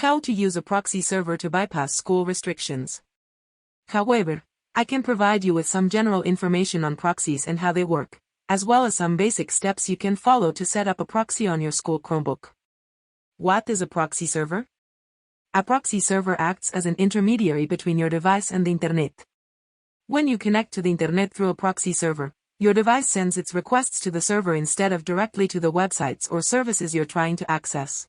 How to use a proxy server to bypass school restrictions. However, I can provide you with some general information on proxies and how they work, as well as some basic steps you can follow to set up a proxy on your school Chromebook. What is a proxy server? A proxy server acts as an intermediary between your device and the internet. When you connect to the internet through a proxy server, your device sends its requests to the server instead of directly to the websites or services you're trying to access.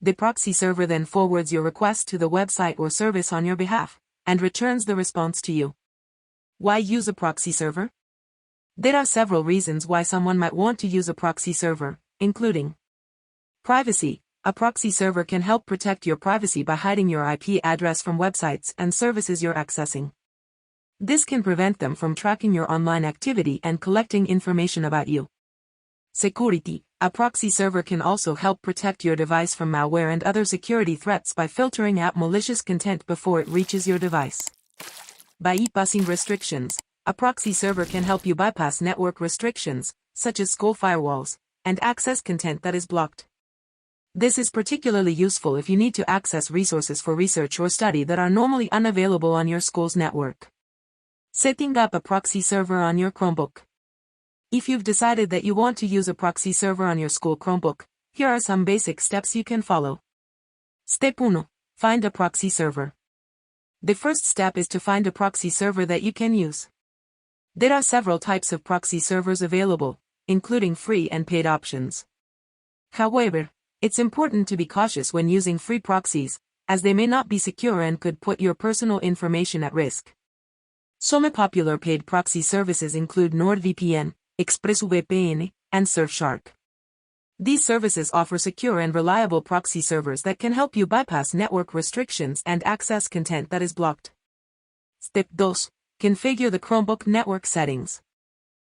The proxy server then forwards your request to the website or service on your behalf, and returns the response to you. Why use a proxy server? There are several reasons why someone might want to use a proxy server, including privacy. A proxy server can help protect your privacy by hiding your IP address from websites and services you're accessing. This can prevent them from tracking your online activity and collecting information about you. Security. A proxy server can also help protect your device from malware and other security threats by filtering out malicious content before it reaches your device. Bypassing restrictions. A proxy server can help you bypass network restrictions, such as school firewalls, and access content that is blocked. This is particularly useful if you need to access resources for research or study that are normally unavailable on your school's network. Setting up a proxy server on your Chromebook. If you've decided that you want to use a proxy server on your school Chromebook, here are some basic steps you can follow. Step 1. Find a proxy server. The first step is to find a proxy server that you can use. There are several types of proxy servers available, including free and paid options. However, it's important to be cautious when using free proxies, as they may not be secure and could put your personal information at risk. Some popular paid proxy services include NordVPN, ExpressVPN, and Surfshark. These services offer secure and reliable proxy servers that can help you bypass network restrictions and access content that is blocked. Step 2. Configure the Chromebook network settings.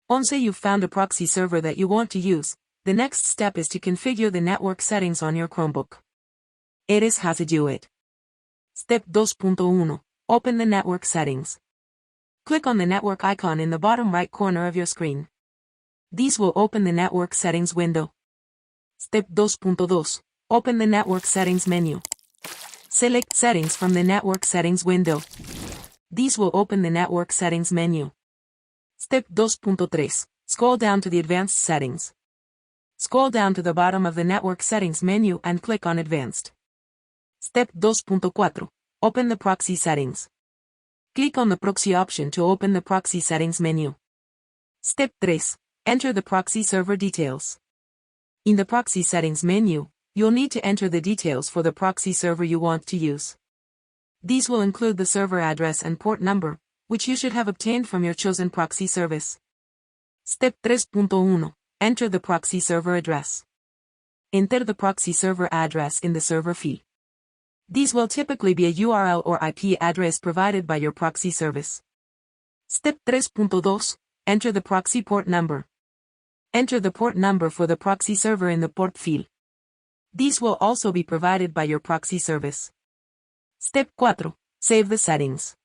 Once you've found a proxy server that you want to use, the next step is to configure the network settings on your Chromebook. Here is how to do it. Step 2.1. Open the network settings. Click on the network icon in the bottom right corner of your screen. These will open the network settings window. Step 2.2. Open the network settings menu. Select settings from the network settings window. These will open the network settings menu. Step 2.3. Scroll down to the advanced settings. Scroll down to the bottom of the network settings menu and click on advanced. Step 2.4. Open the proxy settings. Click on the proxy option to open the proxy settings menu. Step 3. Enter the proxy server details. In the proxy settings menu, you'll need to enter the details for the proxy server you want to use. These will include the server address and port number, which you should have obtained from your chosen proxy service. Step 3.1. Enter the proxy server address. Enter the proxy server address in the server field. These will typically be a URL or IP address provided by your proxy service. Step 3.2. Enter the proxy port number. Enter the port number for the proxy server in the port field. These will also be provided by your proxy service. Step 4. Save the settings.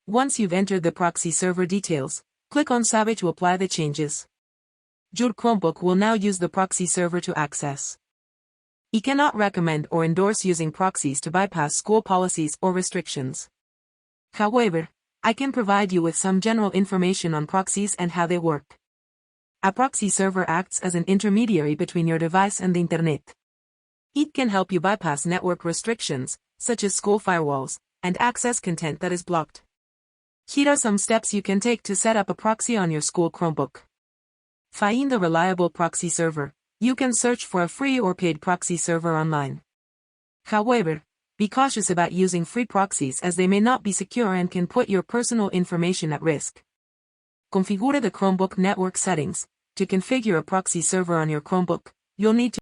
Once you've entered the proxy server details, click on Save to apply the changes. Your Chromebook will now use the proxy server to access. You cannot recommend or endorse using proxies to bypass school policies or restrictions. However, I can provide you with some general information on proxies and how they work. A proxy server acts as an intermediary between your device and the internet. It can help you bypass network restrictions, such as school firewalls, and access content that is blocked. Here are some steps you can take to set up a proxy on your school Chromebook. Find a reliable proxy server. You can search for a free or paid proxy server online. However, be cautious about using free proxies as they may not be secure and can put your personal information at risk. Configure the Chromebook network settings. To configure a proxy server on your Chromebook, you'll need to